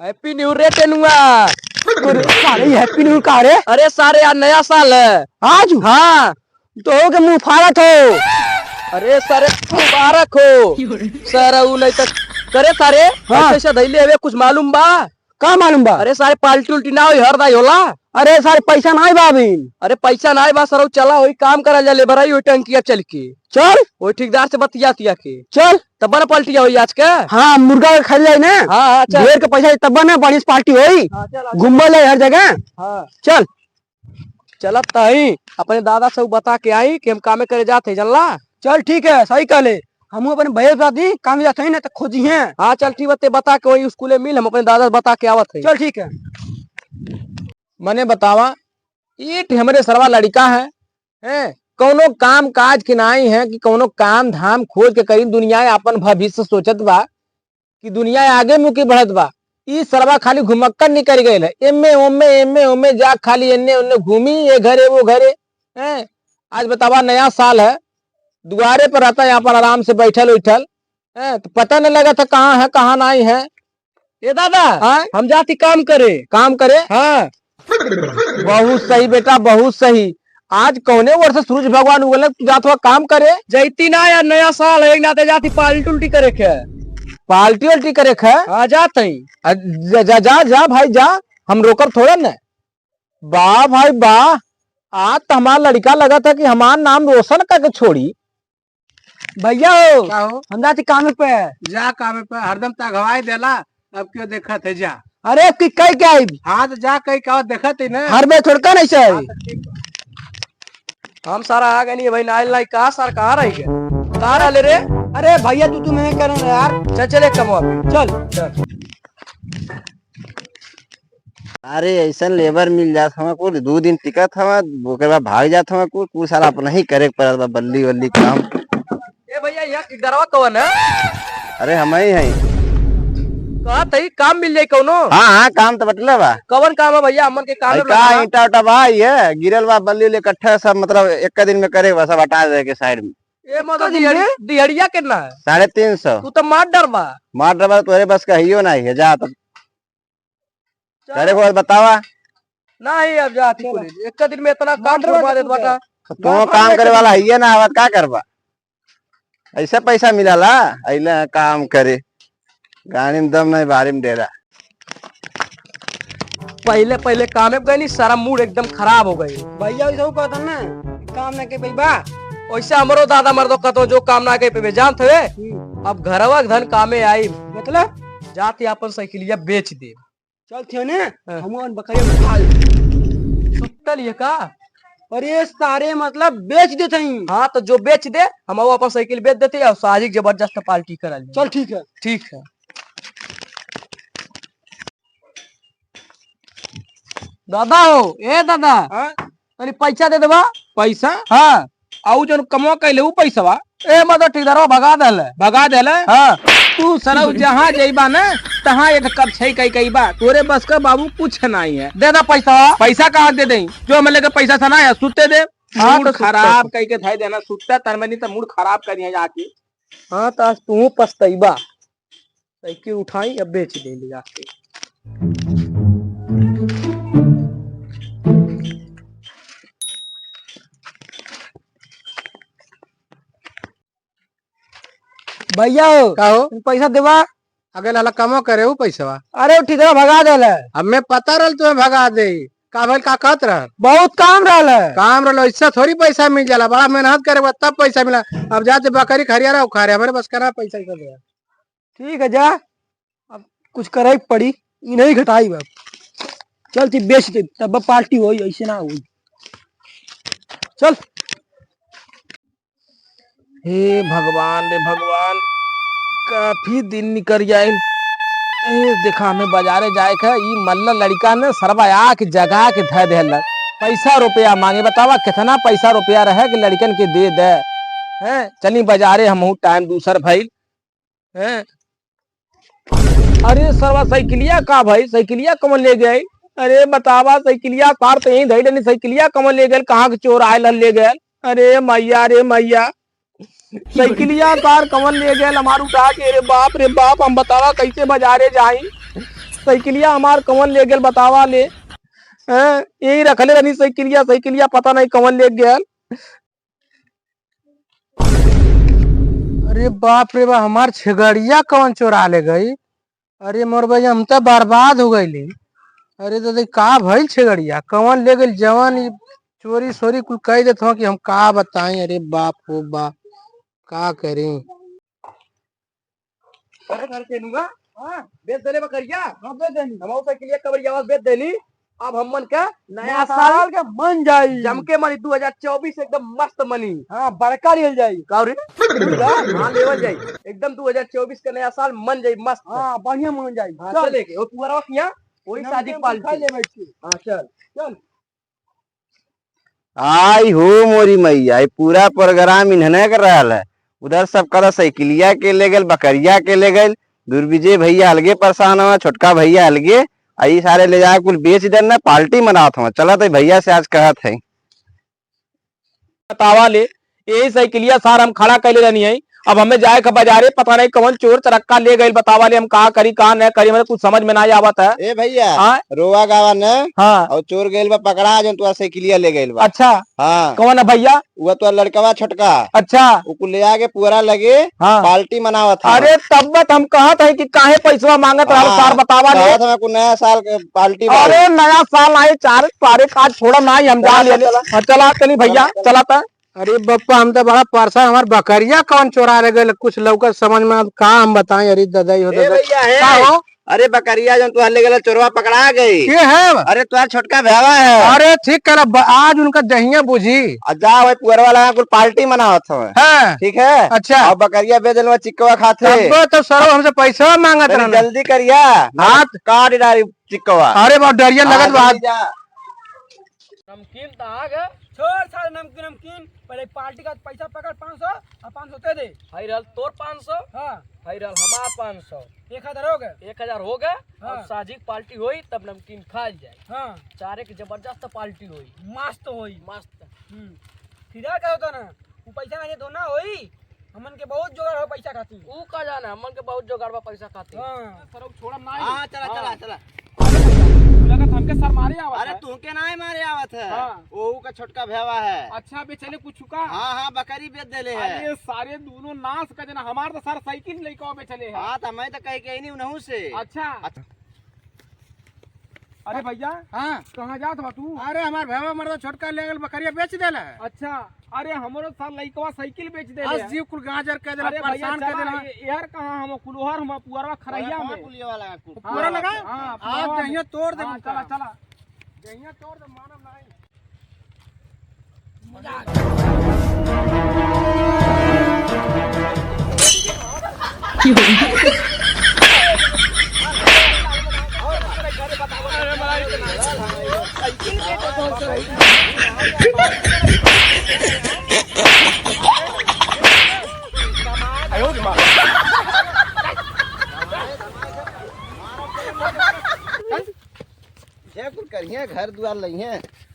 Happy new रे टेनुआ। सारे happy new का रे। अरे सारे यार नया साल है आज। हाँ। तो हो के मुंह फाड़ा थो। अरे सारे मुबारक हो सर। नहीं तो करे सारे पैसा धैले हवे कुछ मालूम बा? का मालूम बा? अरे सारे पाल्टी उल्टी ना हो हर दाई होला। अरे सारे पैसा ना बाबी। अरे पैसा ना बा सर चला वही काम करा जा लेबर आई टंकिया चल के चल वही ठेकेदार से बतिया तिया के चल तब बना पलटिया हुई आज के। हाँ मुर्गा खा जाए ना। हाँ चल ढेर के पैसा तब ना बड़ी पार्टी हुई। घूमल है हर जगह। हाँ चल चलत तही अपने दादा से बता के आई कि हम कामे करे जाते जनला। चल ठीक है सही कहले। हम अपने भैया साथ ही काम जाते हैं ना तो खोजी हैं। हाँ चल ठीक बते बता के वही स्कूले मिल हम अपने दादा से बता के आवत है। चल ठीक है। मने बतावा ये हमारे सरवा लड़का है कौनो काम काज के नाई है कि कौनो काम धाम खोज के करी दुनिया अपन भविष्य सोचत बा कि दुनिया आगे मुखी बढ़त बा। ई सरवा खाली घुमक्कर निकल गए एमे ओमे जा खाली एने ओने घूमी ये घरे वो घरे हैं। आज बतावा नया साल है दुआरे पर रहता यहाँ पर आराम से बैठल उठल है तो पता नहीं लगा था कहाँ है कहाँ नहीं है। ये दादा हम जाती काम करे। हाँ बहुत सही बेटा बहुत सही। आज कौने वर्ष सूरज भगवान उगल तू जात हुआ काम करे जैती ना यार नया साल है ना जाती पाल्टी उल्टी करे के पाल्टी उल्टी करे के। हाँ जात जा भाई जा हम रोकर थोड़ा न। वाह भाई वाह आज तो हमारा लड़का लगा था कि हमारा नाम रोशन करके छोड़ी। भैया हो हम जाती काम पे। जा काम पे हरदम तक हवाई देला अब क्यों देखा थे जा। अरे कि कई क्या हाँ तो जा कहीं क्या देखा थे ना हर में छोड़कर नहीं से। हम सारा आ गए नहीं भाई नाइल लाई कहा सार कहाँ रह गए कहाँ रह ले रे। अरे भैया तू तुम्हें कर यार। चल चले कमवा चल चल। अरे ऐसा लेबर मिल जात हमें कुछ 2 दिन टिकत हमें ओकर बाद भाग जात हमें कुछ सारा अपना ही करे पड़त बा बल्ली वल्ली काम। ए भैया यहाँ ठेकेदारवा कौन है? अरे हम ही हैं। कहा तही काम मिल जाये कौनो? हाँ काम तो बटले बा। कवन काम है भैया हमन के काम का ईटा उटा बा ये गिरल बा बल्ली ले इकट्ठा सब मतलब एक दिन में करे बस हटा दे के साइड में। ए मतलब दिहड़िया कितना है? 350। तू तो मार डर बा। मार डबा तोरे बस का हियो नहीं है जा तब करे को बतावा नहीं अब जाती एक दिन में इतना काम करवा देत बाटा। तो काम करे वाला है ना आवत का करबा ऐसा पैसा मिला अइला काम करे गाड़ी में दम नहीं बारी में डेरा। पहले पहले काम गई नहीं सारा मूड एकदम खराब हो गई। भैया वैसा कहता ना काम ना के भैया वैसे हमरो दादा मर्दो कहतो जो काम ना के पे जान थे अब घरवा धन कामे आई मतलब जाती अपन साइकिलिया बेच दे। चल थियो ने हम बकरिया उठा सुतल ये का। अरे सारे मतलब बेच देते हैं। हाँ तो जो बेच दे हम अपन साइकिल बेच देते और साजिक जबरदस्त पार्टी करा। चल ठीक है। ठीक है दादा हो ए दादा तनी पैसा दे देबा। पैसा हाँ आउ जो कमवा कैले उ पैसा ए मतलब ठेकेदारवा भगा देले। हाँ तू सरा जहाँ जाइबा ना तहाँ एक कब छै कई बा तोरे बस का बाबू कुछ नहीं है। दे दा पैसा। पैसा कहाँ दे दे जो हमें लेके पैसा था ना है सुते दे। हाँ, मूड तो खराब कई के थाई देना सुतता तरमनी तो मूड खराब करिए जाके। हाँ तो आज तू पछतैबा साइकिल उठाई अब बेच दे ले जाके। भैया हो कहो पैसा देवा। अगर लाला कमो करे उ पैसा अरे ठेकेदार भगा देले। हमें पता रहल तुम्हें भगा दे का भल का कहत रह बहुत काम रहले। काम रहलो इससे थोड़ी पैसा मिल जाला बड़ा मेहनत करे तब पैसा मिला। अब जाते बकरी खरिया रहा उखारे हमारे बस करा पैसा ही कर। ठीक है जा अब कुछ करे पड़ी नहीं घटाई बाप। चल ती बेच दे तब पार्टी होई ऐसे ना हुई। चल हे भगवान रे भगवान काफी दिन निकल जाए। देखा हमें बाजारे जाए का ई मल्ला लड़का ने सरवाया के जगह के धै दे पैसा रुपया मांगे बतावा कितना पैसा रुपया रहे कि लड़कन के दे दे हैं। चली बाजारे हम टाइम दूसर भइल हैं। अरे सरवा साइकिलिया का भाई साइकिलिया कमन ले गए। अरे बतावा साइकिलिया कार तो यही धैल नहीं साइकिलिया कमन ले गए कहाँ के चोर आये ले गए। अरे मैया साइकिलिया कार कमन ले गए हमार उठा के। रे बाप हम बतावा कैसे बाजारे जाई। साइकिलिया हमार कौन ले गेल बतावा ले। यही रखले रहनी साइकिलिया, साइकिलिया पता नहीं कौन ले गेल। अरे बाप रे बाप, हमार छेगड़िया कौन चोरा ले गई। अरे मोर भाई हम तो बर्बाद हो गईली। अरे दादा का भइल छेगड़िया कौन ले गई जवान ई चोरी सोरी कुल कह देत हो कि हम का बताई। अरे बाप हो बाप का करी। अरे घर के लूंगा बेच देले बकरिया। हाँ बेच देनी हम साइकिलिया कवरिया बेच देली। अब हमन का नया साल के मन जाई जम के मनी 2024 एकदम मस्त मनी। हाँ बड़का लेल जाई। काउरी हाँ लेवल जाई एकदम 2024 का नया साल मन जाई मस्त। हाँ बढ़िया मन जाई। हाँ चले के वो पूरा किया वही शादी पार्टी ले बैठ के। हाँ चल चल। आई हो मोरी मैया, ये पूरा प्रोग्राम इन्हने कर रहा है। उधर सबका साइकिलिया के ले गए, बकरिया के ले गए, दुर्विजय भैया अलगे परेशान हुआ, छोटका भैया अलगे। आई सारे ले जाके कुल बेच देना, पार्टी मनात हुआ। चला तो भैया से आज कहत है बतावा ले यही साइकिलिया सार हम खड़ा कैले रहनी है। अब हमें जाए का बाजारे पता नहीं कौन चोर चरक्का ले गई बतावा ले। हम कहा करी कहा न करी मतलब कुछ समझ में नहीं आवत है। ए भैया हाँ रोवा गावा न हाँ और चोर गइल बा पकड़ा जो तू साइकिलिया ले गइल बा। अच्छा हाँ कौन है भैया। वो तो लड़कवा छोटका अच्छा उको ले आके पूरा लगे हाँ पार्टी मनावत है। अरे तब हम कहत है कि काहे पैसा मांगत रहा हाँ, सार बतावा ले। कहत हमें नया साल के पार्टी बा। अरे नया साल आए चार सारे काज छोड़ा ना ही हम जा ले ले। हाँ, चला चली भैया चला था। अरे बप्पा हम तो बड़ा परसा हमार बकरिया कौन चोरा ले गए कुछ लौकत समझ में अब का हम बताएं। अरे दादा हो ए दादा भैया है का हो अरे बकरिया जो तू ले गए चोरवा पकड़ा गई। के है। अरे तुम्हारा छोटका भैया है। अरे ठीक कर आज उनका दहिया बुझी जा वही पुअर वाला कुल पार्टी मनावत है। है। ठीक है अच्छा और बकरिया बेच दिलवा चिक्कवा खाते। तब तो सर हमसे पैसा मांगत तनी रहना। जल्दी करिया हाथ काट डाली चिक्कवा। अरे बहुत डरिया लगत हाँ, बात। जल्दी जा। नमकीन तो आ गए। छोड़ सारे नमकीन नमकीन पहले पार्टी का पैसा पकड़ 500 और 500 दे दे। हाई रहल तोर 500 हाँ हाई रहल हमार 500 1000 हो गए। 1000 हो गए। हाँ। अब साझी पार्टी होई तब नमकीन खाल जाए। हाँ चारे की जबरदस्त पार्टी होई मस्त होई। मस्त। फिर का होता ना वो पैसा नहीं दोना होई। हमन के बहुत जोगाड़ हो पैसा खाती। ऊ का जाना हमन के बहुत जोगाड़ बा पैसा खाते। हाँ सर छोड़ा ना हाँ चला चला चला। लगत हमके सर मारे आवत अरे है। तुमके ना मारे आवत है। हाँ। ओहू का छोटका भैया है। अच्छा बेचले कुछ का। हाँ हाँ बकरी बेच देले है। अरे सारे दोनों नाश का जना हमार तो सर साइकिल लेके बेचले है। हाँ तो मैं तो कह के नहीं उनहू से। अच्छा अरे भैया हाँ कहाँ जात बा तू। अरे हमार भैया मर्दा छोटका ले गए बकरिया बेच देला। अच्छा अरे हमरो साल लइकवा साइकिल बेच दे। आज जीव कुल गाजर के देला अरे भैया परेशान कर देला। यार कहाँ हम कुलोहर हम पुअरवा खरैया में पुलिया वाला का कुल। पूरा लगा हाँ, आज पूरा दहिया तोड़ दे। हाँ, चला चला दहिया तोड़ दे मानव नहीं। ये कुल करिए घर द्वार लइहे।